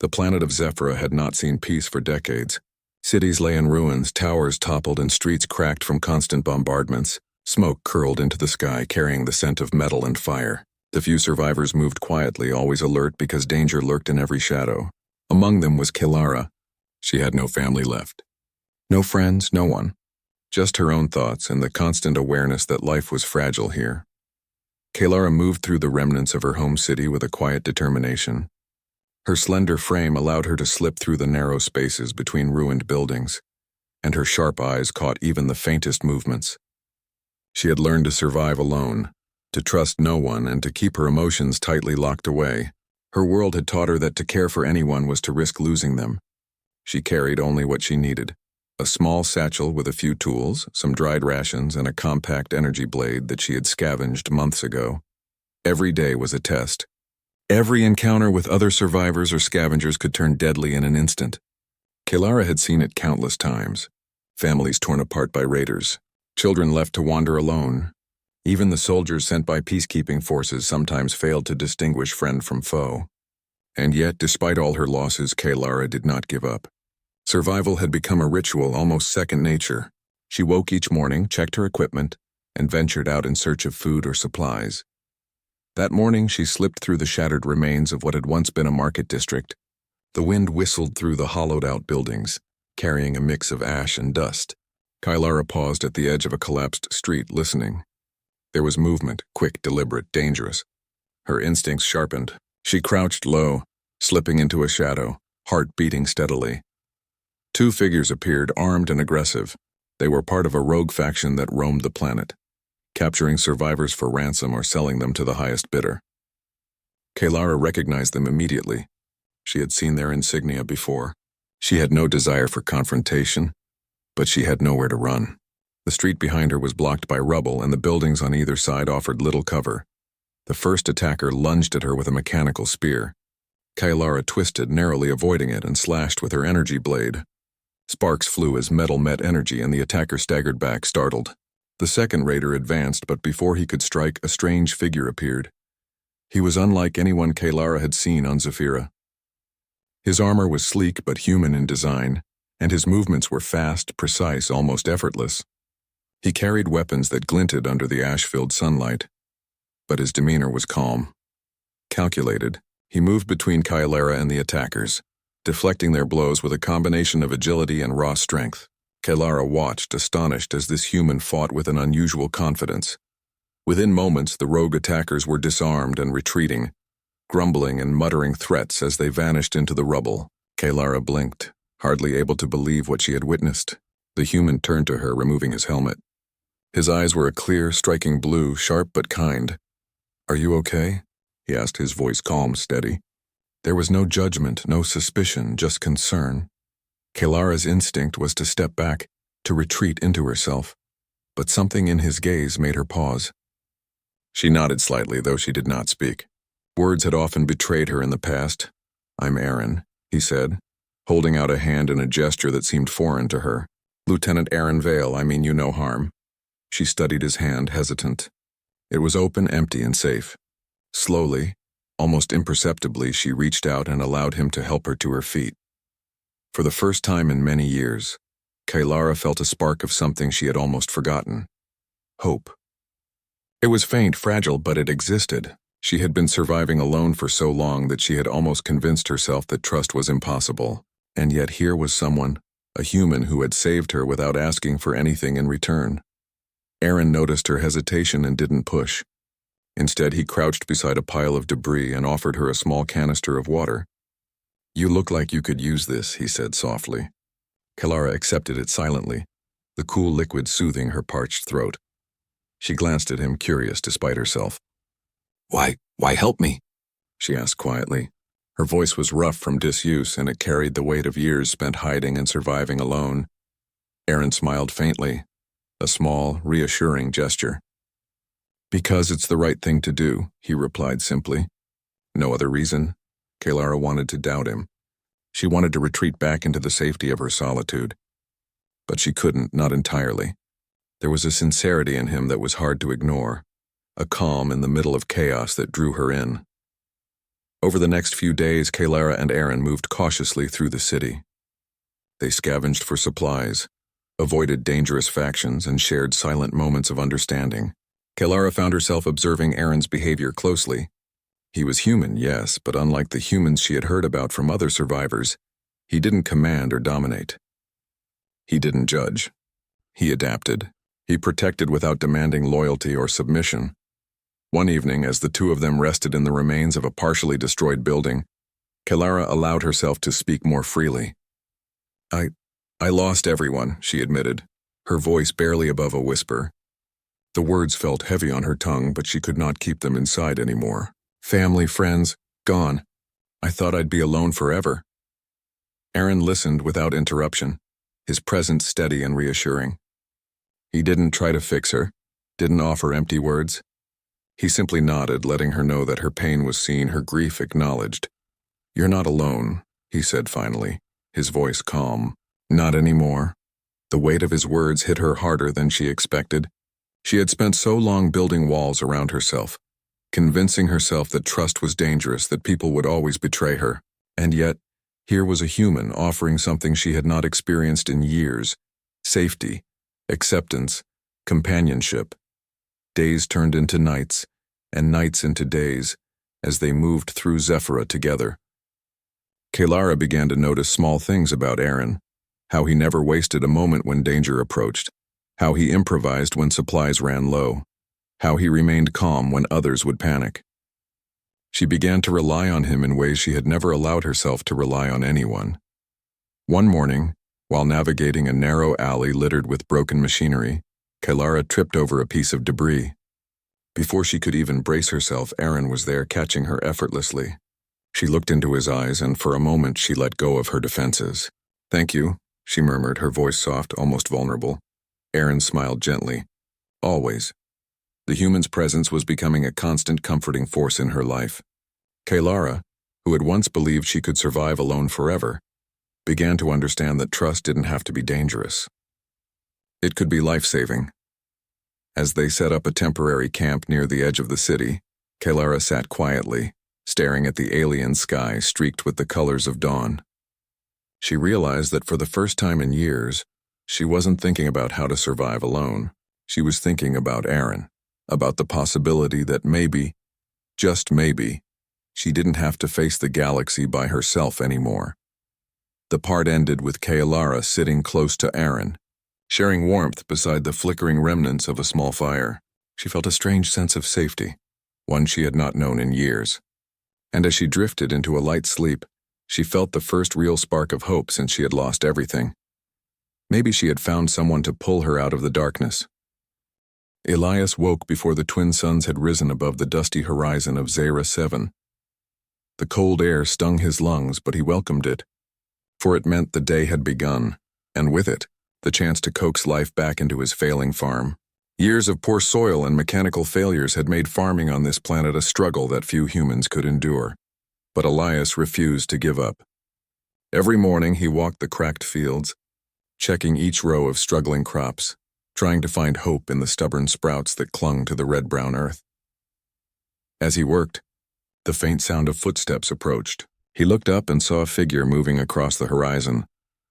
The planet of Zephyra had not seen peace for decades. Cities lay in ruins, towers toppled, and streets cracked from constant bombardments. Smoke curled into the sky, carrying the scent of metal and fire. The few survivors moved quietly, always alert because danger lurked in every shadow. Among them was Kilara. She had no family left. No friends, no one. Just her own thoughts and the constant awareness that life was fragile here. Kilara moved through the remnants of her home city with a quiet determination. Her slender frame allowed her to slip through the narrow spaces between ruined buildings, and her sharp eyes caught even the faintest movements. She had learned to survive alone, to trust no one, and to keep her emotions tightly locked away. Her world had taught her that to care for anyone was to risk losing them. She carried only what she needed: a small satchel with a few tools, some dried rations, and a compact energy blade that she had scavenged months ago. Every day was a test. Every encounter with other survivors or scavengers could turn deadly in an instant. Kilara had seen it countless times. Families torn apart by raiders, children left to wander alone. Even the soldiers sent by peacekeeping forces sometimes failed to distinguish friend from foe. And yet, despite all her losses, Kilara did not give up. Survival had become a ritual, almost second nature. She woke each morning, checked her equipment, and ventured out in search of food or supplies. That morning, she slipped through the shattered remains of what had once been a market district. The wind whistled through the hollowed-out buildings, carrying a mix of ash and dust. Kilara paused at the edge of a collapsed street, listening. There was movement, quick, deliberate, dangerous. Her instincts sharpened. She crouched low, slipping into a shadow, heart beating steadily. Two figures appeared, armed and aggressive. They were part of a rogue faction that roamed the planet, capturing survivors for ransom or selling them to the highest bidder. Kilara recognized them immediately. She had seen their insignia before. She had no desire for confrontation, but she had nowhere to run. The street behind her was blocked by rubble, and the buildings on either side offered little cover. The first attacker lunged at her with a mechanical spear. Kilara twisted, narrowly avoiding it, and slashed with her energy blade. Sparks flew as metal met energy, and the attacker staggered back, startled. The second raider advanced, but before he could strike, a strange figure appeared. He was unlike anyone Kilara had seen on Zephyra. His armor was sleek but human in design, and his movements were fast, precise, almost effortless. He carried weapons that glinted under the ash-filled sunlight, but his demeanor was calm. Calculated, he moved between Kilara and the attackers, deflecting their blows with a combination of agility and raw strength. Kilara watched, astonished, as this human fought with an unusual confidence. Within moments, the rogue attackers were disarmed and retreating, grumbling and muttering threats as they vanished into the rubble. Kilara blinked, hardly able to believe what she had witnessed. The human turned to her, removing his helmet. His eyes were a clear, striking blue, sharp but kind. "Are you okay?" he asked, his voice calm, steady. There was no judgment, no suspicion, just concern. Kilara's instinct was to step back, to retreat into herself, but something in his gaze made her pause. She nodded slightly, though she did not speak. Words had often betrayed her in the past. "I'm Aaron," he said, holding out a hand in a gesture that seemed foreign to her. "Lieutenant Aaron Vale, I mean you no harm." She studied his hand, hesitant. It was open, empty, and safe. Slowly, almost imperceptibly, she reached out and allowed him to help her to her feet. For the first time in many years, Kilara felt a spark of something she had almost forgotten: hope. It was faint, fragile, but it existed. She had been surviving alone for so long that she had almost convinced herself that trust was impossible. And yet here was someone, a human, who had saved her without asking for anything in return. Aaron noticed her hesitation and didn't push. Instead, he crouched beside a pile of debris and offered her a small canister of water. "You look like you could use this," he said softly. Kilara accepted it silently, the cool liquid soothing her parched throat. She glanced at him, curious despite herself. Why help me?" she asked quietly. Her voice was rough from disuse, and it carried the weight of years spent hiding and surviving alone. Aaron smiled faintly, a small, reassuring gesture. "Because it's the right thing to do," he replied simply. No other reason. Kilara wanted to doubt him. She wanted to retreat back into the safety of her solitude. But she couldn't, not entirely. There was a sincerity in him that was hard to ignore, a calm in the middle of chaos that drew her in. Over the next few days, Kaylara and Aaron moved cautiously through the city. They scavenged for supplies, avoided dangerous factions, and shared silent moments of understanding. Kaylara found herself observing Aaron's behavior closely. He was human, yes, but unlike the humans she had heard about from other survivors, he didn't command or dominate. He didn't judge. He adapted. He protected without demanding loyalty or submission. One evening, as the two of them rested in the remains of a partially destroyed building, Kaylara allowed herself to speak more freely. I lost everyone, she admitted, her voice barely above a whisper. The words felt heavy on her tongue, but she could not keep them inside anymore. Family, friends, gone. I thought I'd be alone forever. Aaron listened without interruption, his presence steady and reassuring. He didn't try to fix her, didn't offer empty words. He simply nodded, letting her know that her pain was seen, her grief acknowledged. You're not alone, he said finally, his voice calm. Not anymore. The weight of his words hit her harder than she expected. She had spent so long building walls around herself, convincing herself that trust was dangerous, that people would always betray her. And yet, here was a human offering something she had not experienced in years: safety, acceptance, companionship. Days turned into nights, and nights into days, as they moved through Zephyra together. Kaylara began to notice small things about Aaron: how he never wasted a moment when danger approached, how he improvised when supplies ran low, how he remained calm when others would panic. She began to rely on him in ways she had never allowed herself to rely on anyone. One morning, while navigating a narrow alley littered with broken machinery, Kaylara tripped over a piece of debris. Before she could even brace herself, Aaron was there, catching her effortlessly. She looked into his eyes, and for a moment she let go of her defenses. Thank you, she murmured, her voice soft, almost vulnerable. Aaron smiled gently. Always. The human's presence was becoming a constant comforting force in her life. Kaylara, who had once believed she could survive alone forever, began to understand that trust didn't have to be dangerous. It could be life-saving. As they set up a temporary camp near the edge of the city, Kaylara sat quietly, staring at the alien sky streaked with the colors of dawn. She realized that for the first time in years, she wasn't thinking about how to survive alone. She was thinking about Aaron, about the possibility that maybe, just maybe, she didn't have to face the galaxy by herself anymore. The part ended with Kaylara sitting close to Aaron, sharing warmth beside the flickering remnants of a small fire. She felt a strange sense of safety, one she had not known in years. And as she drifted into a light sleep, she felt the first real spark of hope since she had lost everything. Maybe she had found someone to pull her out of the darkness. Elias woke before the twin suns had risen above the dusty horizon of Zera 7. The cold air stung his lungs, but he welcomed it, for it meant the day had begun, and with it, the chance to coax life back into his failing farm. Years of poor soil and mechanical failures had made farming on this planet a struggle that few humans could endure. But Elias refused to give up. Every morning he walked the cracked fields, checking each row of struggling crops, trying to find hope in the stubborn sprouts that clung to the red-brown earth. As he worked, the faint sound of footsteps approached. He looked up and saw a figure moving across the horizon,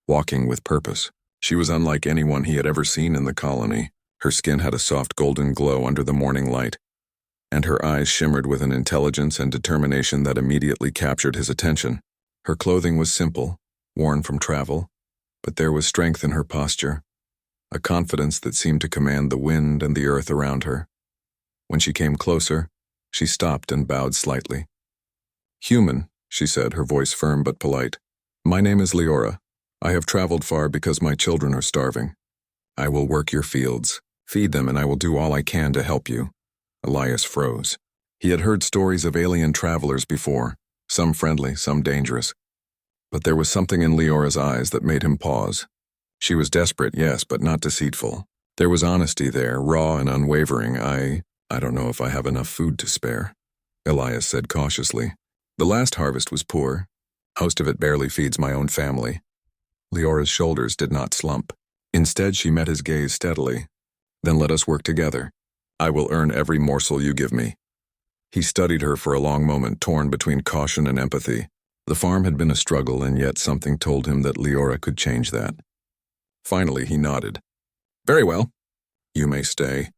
walking with purpose. She was unlike anyone he had ever seen in the colony. Her skin had a soft golden glow under the morning light, and her eyes shimmered with an intelligence and determination that immediately captured his attention. Her clothing was simple, worn from travel, but there was strength in her posture, a confidence that seemed to command the wind and the earth around her. When she came closer, she stopped and bowed slightly. "Human," she said, her voice firm but polite. "My name is Leora. I have traveled far because my children are starving. I will work your fields, feed them, and I will do all I can to help you." Elias froze. He had heard stories of alien travelers before, some friendly, some dangerous. But there was something in Leora's eyes that made him pause. She was desperate, yes, but not deceitful. There was honesty there, raw and unwavering. I don't know if I have enough food to spare," Elias said cautiously. "The last harvest was poor. Most of it barely feeds my own family." Leora's shoulders did not slump. Instead, she met his gaze steadily. "Then let us work together. I will earn every morsel you give me." He studied her for a long moment, torn between caution and empathy. The farm had been a struggle, and yet something told him that Leora could change that. Finally, he nodded. "Very well. You may stay.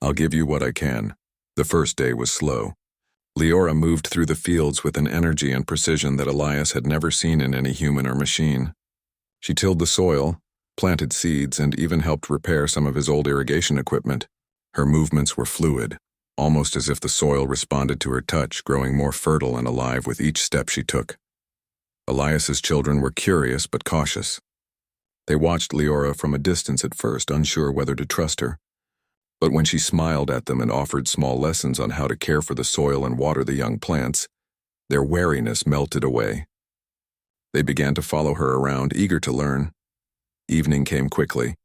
I'll give you what I can." The first day was slow. Leora moved through the fields with an energy and precision that Elias had never seen in any human or machine. She tilled the soil, planted seeds, and even helped repair some of his old irrigation equipment. Her movements were fluid, almost as if the soil responded to her touch, growing more fertile and alive with each step she took. Elias's children were curious but cautious. They watched Leora from a distance at first, unsure whether to trust her. But when she smiled at them and offered small lessons on how to care for the soil and water the young plants, their wariness melted away. They began to follow her around, eager to learn. Evening came quickly,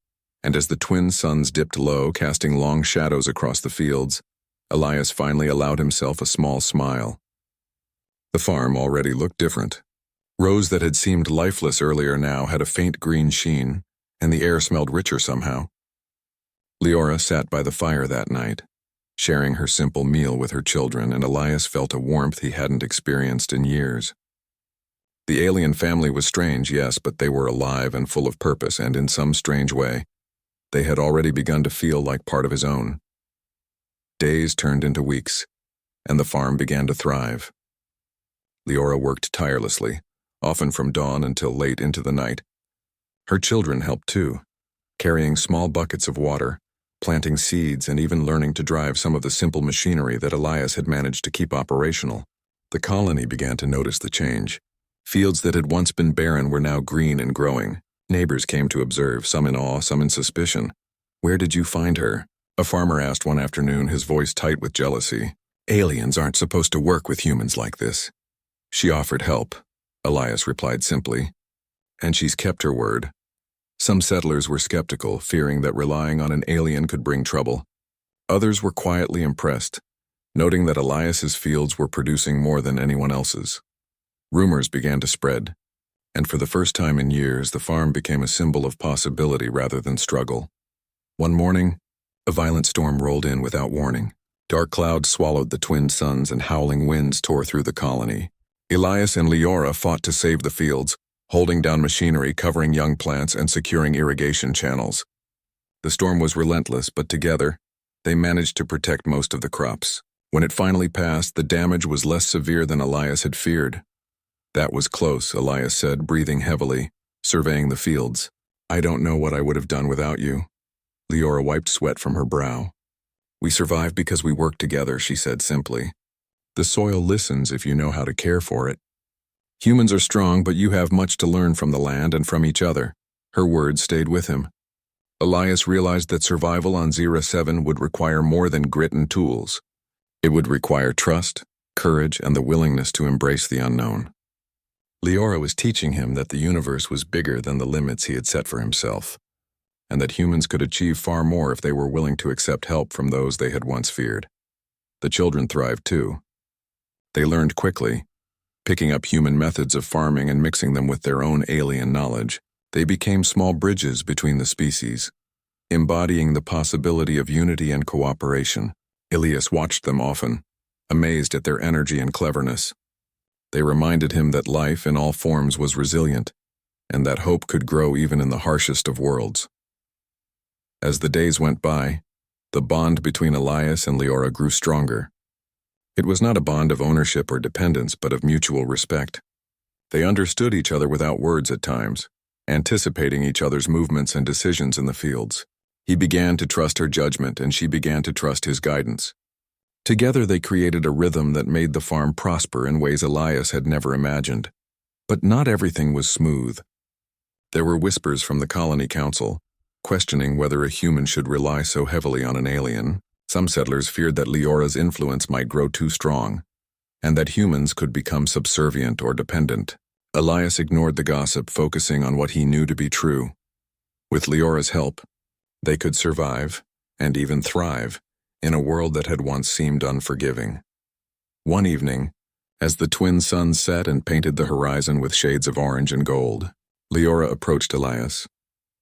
and as the twin suns dipped low, casting long shadows across the fields, Elias finally allowed himself a small smile. The farm already looked different. Rows that had seemed lifeless earlier now had a faint green sheen, and the air smelled richer somehow. Leora sat by the fire that night, sharing her simple meal with her children, and Elias felt a warmth he hadn't experienced in years. The alien family was strange, yes, but they were alive and full of purpose, and in some strange way, they had already begun to feel like part of his own. Days turned into weeks, and the farm began to thrive. Leora worked tirelessly, often from dawn until late into the night. Her children helped too, carrying small buckets of water, planting seeds, and even learning to drive some of the simple machinery that Elias had managed to keep operational. The colony began to notice the change. Fields that had once been barren were now green and growing. Neighbors came to observe, some in awe, some in suspicion. "Where did you find her?" a farmer asked one afternoon, his voice tight with jealousy. "Aliens aren't supposed to work with humans like this." "She offered help," Elias replied simply, "and she's kept her word." Some settlers were skeptical, fearing that relying on an alien could bring trouble. Others were quietly impressed, noting that Elias's fields were producing more than anyone else's. Rumors began to spread, and for the first time in years, the farm became a symbol of possibility rather than struggle. One morning, a violent storm rolled in without warning. Dark clouds swallowed the twin suns, and howling winds tore through the colony. Elias and Leora fought to save the fields, holding down machinery, covering young plants, and securing irrigation channels. The storm was relentless, but together, they managed to protect most of the crops. When it finally passed, the damage was less severe than Elias had feared. "That was close," Elias said, breathing heavily, surveying the fields. "I don't know what I would have done without you." Leora wiped sweat from her brow. "We survived because we worked together," she said simply. "The soil listens if you know how to care for it. Humans are strong, but you have much to learn from the land and from each other." Her words stayed with him. Elias realized that survival on Zera 7 would require more than grit and tools. It would require trust, courage, and the willingness to embrace the unknown. Leora was teaching him that the universe was bigger than the limits he had set for himself, and that humans could achieve far more if they were willing to accept help from those they had once feared. The children thrived too. They learned quickly, picking up human methods of farming and mixing them with their own alien knowledge. They became small bridges between the species, embodying the possibility of unity and cooperation. Elias watched them often, amazed at their energy and cleverness. They reminded him that life in all forms was resilient, and that hope could grow even in the harshest of worlds. As the days went by, the bond between Elias and Leora grew stronger. It was not a bond of ownership or dependence, but of mutual respect. They understood each other without words at times, anticipating each other's movements and decisions in the fields. He began to trust her judgment, and she began to trust his guidance. Together they created a rhythm that made the farm prosper in ways Elias had never imagined. But not everything was smooth. There were whispers from the colony council, questioning whether a human should rely so heavily on an alien. Some settlers feared that Leora's influence might grow too strong, and that humans could become subservient or dependent. Elias ignored the gossip, focusing on what he knew to be true. With Leora's help, they could survive, and even thrive, in a world that had once seemed unforgiving. One evening, as the twin suns set and painted the horizon with shades of orange and gold, Leora approached Elias.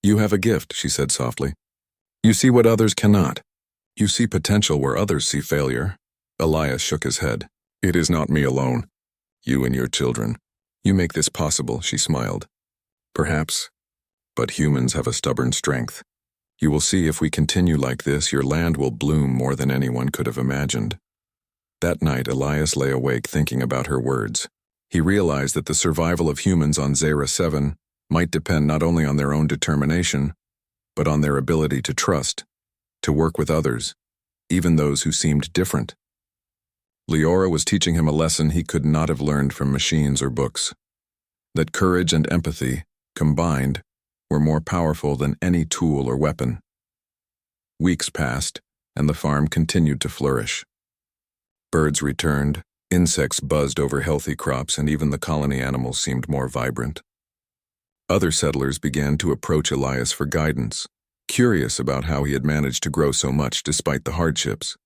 "You have a gift," she said softly. "You see what others cannot. You see potential where others see failure. Elias shook his head. It is not me alone. You and your children. You make this possible, she smiled. Perhaps, but humans have a stubborn strength. You will see if we continue like this, your land will bloom more than anyone could have imagined. That night, Elias lay awake thinking about her words. He realized that the survival of humans on Zera 7 might depend not only on their own determination, but on their ability to trust, to work with others, even those who seemed different. Leora was teaching him a lesson he could not have learned from machines or books. That courage and empathy, combined, were more powerful than any tool or weapon. Weeks passed, and the farm continued to flourish. Birds returned, insects buzzed over healthy crops, and even the colony animals seemed more vibrant. Other settlers began to approach Elias for guidance, curious about how he had managed to grow so much despite the hardships.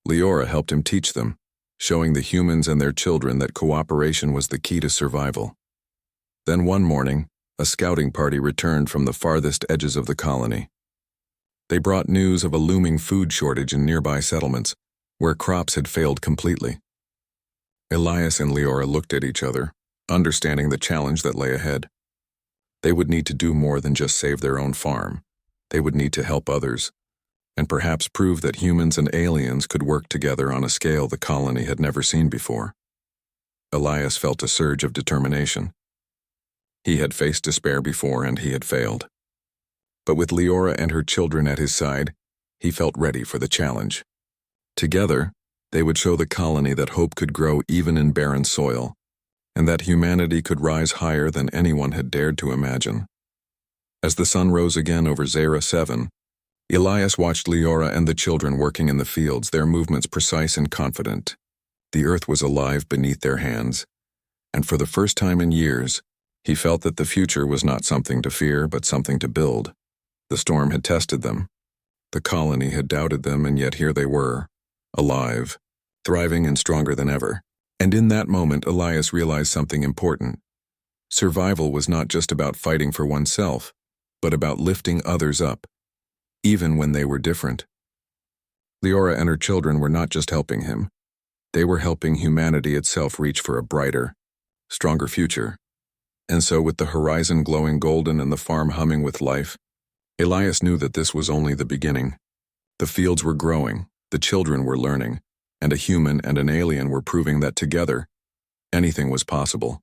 Leora helped him teach them, showing the humans and their children that cooperation was the key to survival. Then one morning, a scouting party returned from the farthest edges of the colony. They brought news of a looming food shortage in nearby settlements, where crops had failed completely. Elias and Leora looked at each other, understanding the challenge that lay ahead. They would need to do more than just save their own farm. They would need to help others, and perhaps prove that humans and aliens could work together on a scale the colony had never seen before. Elias felt a surge of determination. He had faced despair before, and he had failed. But with Leora and her children at his side, he felt ready for the challenge. Together, they would show the colony that hope could grow even in barren soil, and that humanity could rise higher than anyone had dared to imagine. As the sun rose again over Zera 7, Elias watched Leora and the children working in the fields, their movements precise and confident. The earth was alive beneath their hands, and for the first time in years, he felt that the future was not something to fear, but something to build. The storm had tested them. The colony had doubted them, and yet here they were, alive, thriving and stronger than ever. And in that moment, Elias realized something important. Survival was not just about fighting for oneself, but about lifting others up, even when they were different. Leora and her children were not just helping him. They were helping humanity itself reach for a brighter, stronger future. And so, with the horizon glowing golden and the farm humming with life, Elias knew that this was only the beginning. The fields were growing, the children were learning, and a human and an alien were proving that together, anything was possible.